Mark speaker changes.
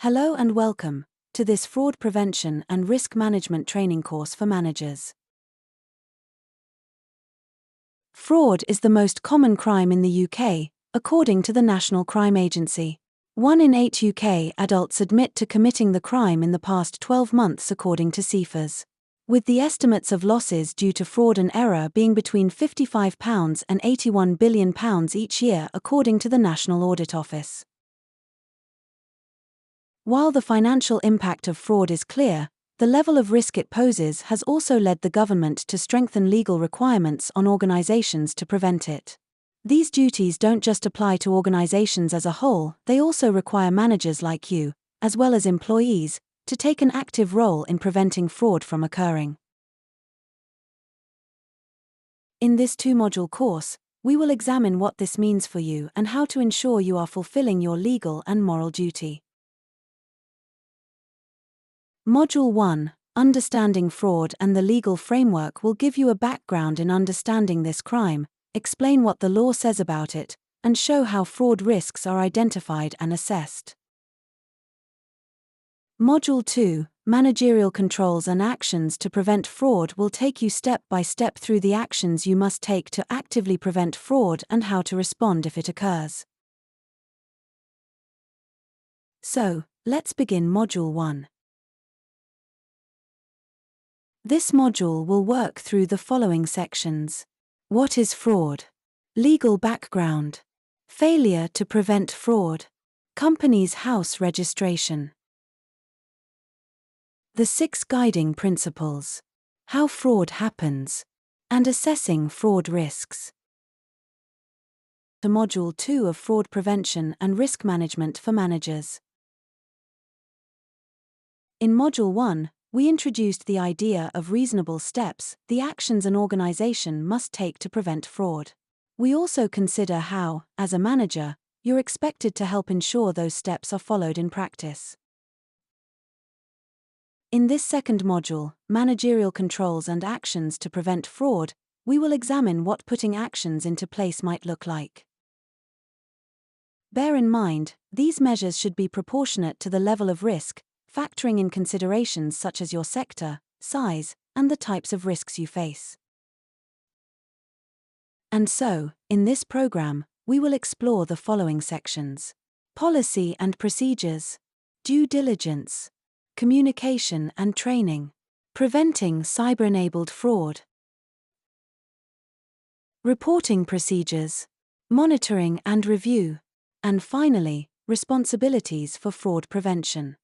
Speaker 1: Hello and welcome to this fraud prevention and risk management training course for managers. Fraud is the most common crime in the UK, according to the National Crime Agency. 1 in 8 UK adults admit to committing the crime in the past 12 months, according to CIFAs. With the estimates of losses due to fraud and error being between £55 and £81 billion each year, according to the National Audit Office. While the financial impact of fraud is clear, the level of risk it poses has also led the government to strengthen legal requirements on organisations to prevent it. These duties don't just apply to organisations as a whole, they also require managers like you, as well as employees, to take an active role in preventing fraud from occurring. In this 2-module course, we will examine what this means for you and how to ensure you are fulfilling your legal and moral duty. Module 1, Understanding Fraud and the Legal Framework, will give you a background in understanding this crime, explain what the law says about it, and show how fraud risks are identified and assessed. Module 2, Managerial Controls and Actions to Prevent Fraud, will take you step by step through the actions you must take to actively prevent fraud and how to respond if it occurs. So, let's begin Module 1. This module will work through the following sections. What is fraud? Legal background. Failure to prevent fraud. Company's house registration. The 6 guiding principles. How fraud happens. And assessing fraud risks. To Module 2 of Fraud Prevention and Risk Management for Managers. In Module 1, we introduced the idea of reasonable steps, the actions an organization must take to prevent fraud. We also consider how, as a manager, you're expected to help ensure those steps are followed in practice. In this second module, Managerial Controls and Actions to Prevent Fraud, we will examine what putting actions into place might look like. Bear in mind, these measures should be proportionate to the level of risk, factoring in considerations such as your sector, size, and the types of risks you face. And so, in this program, we will explore the following sections: policy and procedures, due diligence, communication and training, preventing cyber-enabled fraud, reporting procedures, monitoring and review, and finally, responsibilities for fraud prevention.